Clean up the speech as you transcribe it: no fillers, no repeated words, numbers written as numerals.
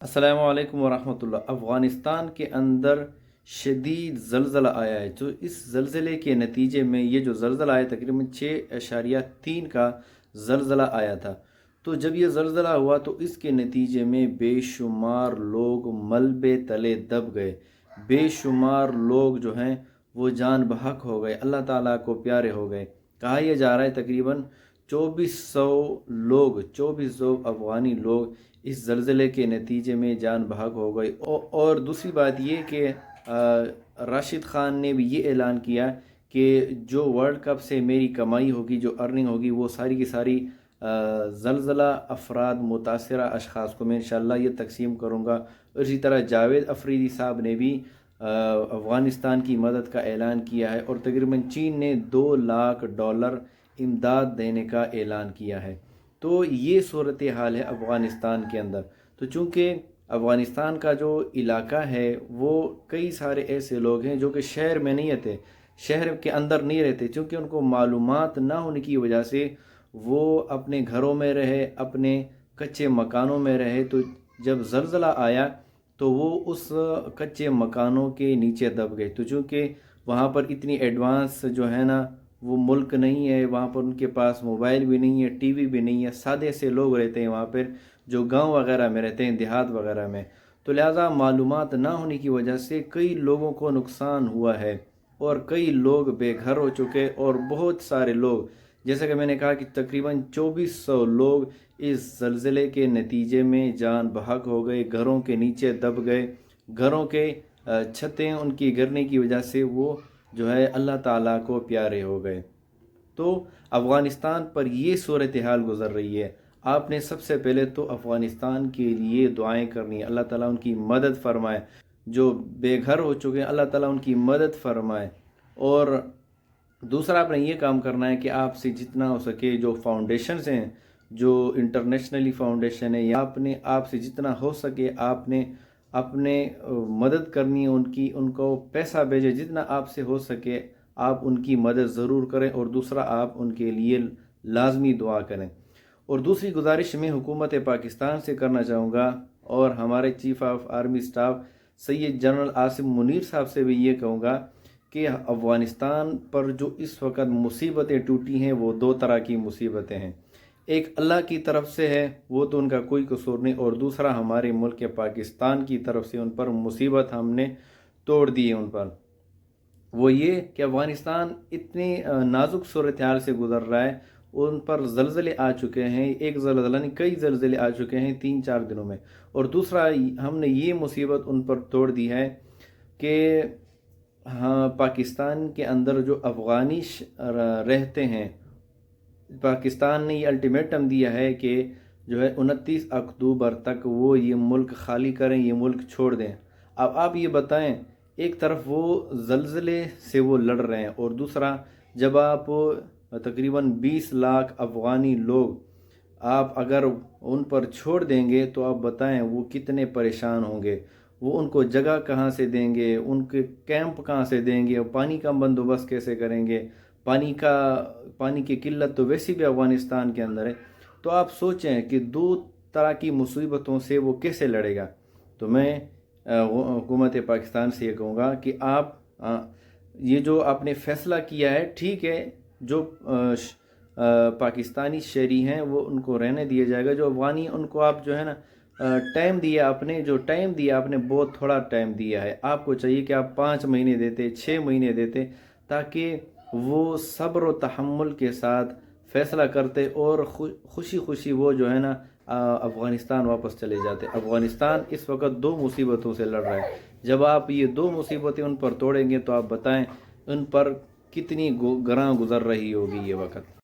अस्सलामु अलैकुम वरहमतुल्लाह। अफ़गानिस्तान के अंदर शदीद ज़लज़ला आया है। जो इस ज़लज़ले के नतीजे में ये जो ज़लज़ला आया तकरीबन 6.3 का ज़लज़ला आया था। तो जब ये ज़लज़ला हुआ तो इसके नतीजे में बेशुमार लोग मलबे तले दब गए। बेशुमार लोग जो हैं वो जान बहक हो गए, अल्लाह ताला को प्यारे हो गए। कहा यह जा रहा है तकरीबन 2400 अफ़गानी लोग इस ज़लज़ले के नतीजे में जान बहक हो गई। और दूसरी बात ये कि राशिद ख़ान ने भी ये ऐलान किया कि जो वर्ल्ड कप से मेरी कमाई होगी, जो अर्निंग होगी, वो सारी की सारी ज़लज़ला अफराद मुतासरा अशख़ास को मैं इंशाअल्लाह ये तक़सीम करूँगा। इसी तरह जावेद अफरीदी साहब ने भी अफ़गानिस्तान की मदद का ऐलान किया है और तकरीबन चीन ने $2 लाख इमदाद देने का ऐलान किया है। तो ये सूरत हाल है अफ़गानिस्तान के अंदर। तो चूँकि अफ़गानिस्तान का जो इलाका है वो कई सारे ऐसे लोग हैं जो कि शहर में नहीं रहते, शहर के अंदर नहीं रहते, चूँकि उनको मालूमात ना होने की वजह से वो अपने घरों में रहे, अपने कच्चे मकानों में रहे। तो जब ज़लज़ला आया तो वो उस कच्चे मकानों के नीचे दब गए। तो चूँकि वहाँ पर इतनी एडवांस जो है ना वो मुल्क नहीं है, वहाँ पर उनके पास मोबाइल भी नहीं है, टीवी भी नहीं है, सादे से लोग रहते हैं वहाँ पर जो गांव वगैरह में रहते हैं, देहात वगैरह में। तो लिहाजा मालूमात ना होने की वजह से कई लोगों को नुकसान हुआ है और कई लोग बेघर हो चुके और बहुत सारे लोग, जैसा कि मैंने कहा कि तकरीबन 2400 लोग इस ज़लज़ले के नतीजे में जान बहक हो गए, घरों के नीचे दब गए, घरों के छतें उनकी गिरने की वजह से वो जो है अल्लाह ताला को प्यारे हो गए। तो अफ़गानिस्तान पर ये सूरत हाल गुज़र रही है। आपने सबसे पहले तो अफ़गानिस्तान के लिए दुआएं करनी है, अल्लाह ताला उनकी मदद फरमाए। जो बेघर हो चुके हैं अल्लाह ताला उनकी मदद फरमाए। और दूसरा आपने ये काम करना है कि आपसे जितना हो सके जो फाउंडेशंस हैं, जो इंटरनेशनली फाउंडेशन है, या आपने आपसे जितना हो सके आपने अपने मदद करनी है उनकी, उनको पैसा भेजे जितना आपसे हो सके, आप उनकी मदद ज़रूर करें। और दूसरा आप उनके लिए लाजमी दुआ करें। और दूसरी गुजारिश मैं हुकूमत पाकिस्तान से करना चाहूँगा और हमारे chief of army staff Syed general Asim Munir साहब से भी ये कहूँगा कि अफ़गानिस्तान पर जो इस वक्त मुसीबतें टूटी हैं वो दो तरह की मुसीबतें हैं। एक अल्लाह की तरफ से है, वो तो उनका कोई कसूर नहीं, और दूसरा हमारे मुल्क पाकिस्तान की तरफ से उन पर मुसीबत हमने तोड़ दी है उन पर। वो ये कि अफ़गानिस्तान इतनी नाजुक सूरत हाल से गुज़र रहा है, उन पर ज़लज़ले आ चुके हैं, एक ज़लज़ला नहीं कई ज़लज़ले आ चुके हैं 3-4 दिनों में। और दूसरा हमने ये मुसीबत उन पर तोड़ दी है कि हाँ, पाकिस्तान के अंदर जो अफ़गानी रहते हैं, पाकिस्तान ने ये अल्टीमेटम दिया है कि जो है 29 अक्टूबर तक वो ये मुल्क खाली करें, ये मुल्क छोड़ दें। अब आप ये बताएं, एक तरफ वो ज़लज़ले से वो लड़ रहे हैं और दूसरा जब आप तकरीबन 20 लाख अफ़गानी लोग आप अगर उन पर छोड़ देंगे तो आप बताएं वो कितने परेशान होंगे। वो उनको जगह कहाँ से देंगे, उनके कैंप कहाँ से देंगे, और पानी का बंदोबस्त कैसे करेंगे। पानी की किल्लत तो वैसे भी अफ़गानिस्तान के अंदर है। तो आप सोचें कि दो तरह की मुसीबतों से वो कैसे लड़ेगा। तो मैं हुकूमत पाकिस्तान से ये कहूँगा कि आप ये जो आपने फ़ैसला किया है ठीक है, जो पाकिस्तानी शहरी हैं वो उनको रहने दिया जाएगा, जो अफ़गानी उनको आप जो है ना टाइम दिया आपने, जो टाइम दिया आपने बहुत थोड़ा टाइम दिया है। आपको चाहिए कि आप 5 महीने देते, 6 महीने देते, ताकि वो सब्र व तहम्मुल के साथ फ़ैसला करते और खुशी खुशी वो जो है ना अफ़गानिस्तान वापस चले जाते। अफ़गानिस्तान इस वक्त दो मुसीबतों से लड़ रहा है। जब आप ये दो मुसीबतें उन पर तोड़ेंगे तो आप बताएं उन पर कितनी गरां गुज़र रही होगी ये वक्त।